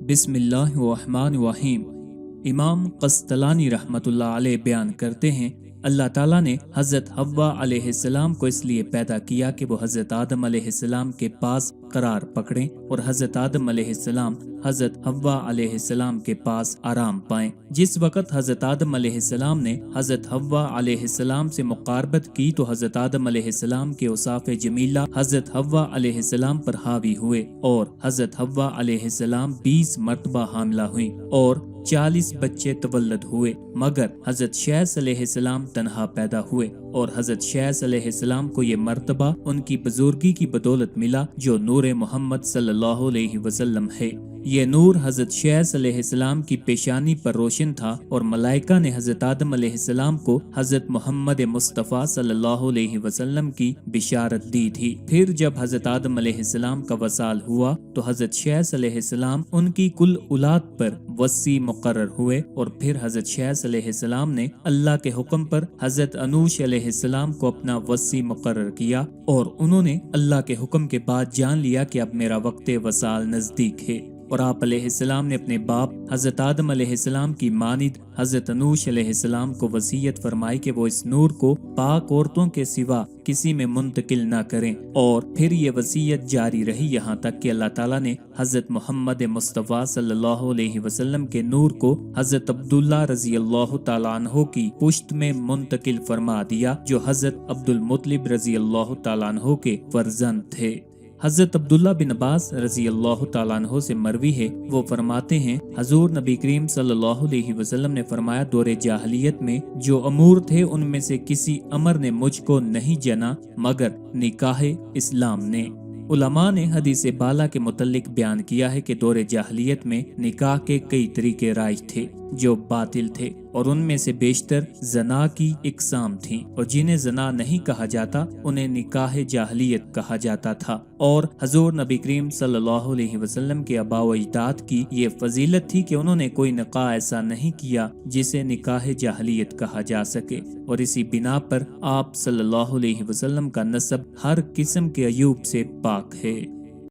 बिस्मिल्लाहिर्रहमानिर्रहीम। इमाम क़स्तलानी रहमतुल्लाह अलैह बयान करते हैं, अल्लाह ताला ने हज़रत हव्वा अलैहिस्सलाम को इसलिए पैदा किया कि वो हज़रत आदम अलैहिस्सलाम के पास करार पकड़ें और हज़रत आदम अलैहिस्सलाम हज़रत हव्वा अलैहिस्सलाम के पास आराम पाएं। जिस वक़्त हज़रत आदम अलैहिस्सलाम ने हज़रत हव्वा अलैहिस्सलाम से मुक़ारबत की तो हज़रत आदम अलैहिस्सलाम के औसाफ़ जमीला हज़रत हव्वा अलैहिस्सलाम पर हावी हुए और हज़रत हव्वा अलैहिस्सलाम 20 मरतबा हामिला हुई और 40 बच्चे तवल्लद हुए, मगर हज़रत शैस अलैहिस्सलाम तन्हा पैदा हुए और हज़रत शैस अलैहिस्सलाम को ये मर्तबा उनकी बुजुर्गी की बदौलत मिला जो नूर मोहम्मद सल्लल्लाहु अलैहि वसल्लम है। ये नूर हज़रत शैस अलैहिस्सलाम की पेशानी पर रोशन था और मलाइका ने हज़रत आदम अलैहिस्सलाम को हज़रत मोहम्मद मुस्तफ़ा सल्लल्लाहु अलैहि वसल्लम की बिशारत दी थी। फिर जब हज़रत आदम अलैहिस्सलाम का वसाल हुआ तो हज़रत शैस अलैहिस्सलाम उनकी कुल औलाद पर वसी मुकर्रर हुए और फिर हज़रत शैस अलैहिस्सलाम ने अल्लाह के हुक्म पर हज़रत अनूश अलैहिस्सलाम को अपना वसी मुकर्रर किया और उन्होंने अल्लाह के हुक्म के बाद जान लिया कि अब मेरा वक्त वसाल नज़दीक है और आप अलैहिस्सलाम ने अपने बाप हज़रत आदम अलैहिस्सलाम की मानिद हज़रत अनूश अलैहिस्सलाम को वसीयत फरमाई कि वो इस नूर को पाक औरतों के सिवा किसी में मुंतकिल ना करें और फिर ये वसीयत जारी रही यहाँ तक कि अल्लाह ताला ने हज़रत मोहम्मद मुस्तफ़ा सल्लल्लाहु अलैहि वसल्लम के नूर को हज़रत अब्दुल्ला रज़ी अल्लाह तआला अन्हो की पुश्त में मुंतकिल फरमा दिया जो हज़रत अब्दुल मुत्तलिब रज़ी अल्लाह तआला अन्हो के फर्जंद थे। हज़रत अब्दुल्ला बिन अब्बास रज़ी अल्लाह तआला अन्हो से मरवी है, वो फरमाते हैं हजूर नबी करीम सल्लल्लाहु अलैहि वसल्लम ने फरमाया, दौरे जाहलियत में जो अमूर थे उनमें से किसी अमर ने मुझको नहीं जना मगर निकाह इस्लाम ने। उलमा ने हदीस बाला के मुतल्लिक बयान किया है कि दौरे जाहलियत में निकाह के कई तरीके राइज थे जो बातिल थे और उनमें से बेशतर जना की इकसाम थी और जिन्हें जना नहीं कहा जाता उन्हें निकाह जाहलियत कहा जाता था। और हजूर नबी करीम सल्लल्लाहु अलैहि वसल्लम के आबा व अजदाद की ये फजीलत थी कि उन्होंने कोई निकाह ऐसा नहीं किया जिसे निकाह जाहलियत कहा जा सके और इसी बिना पर आप सल्लल्लाहु अलैहि वसल्लम का नसब हर किस्म के अयूब से पाक है।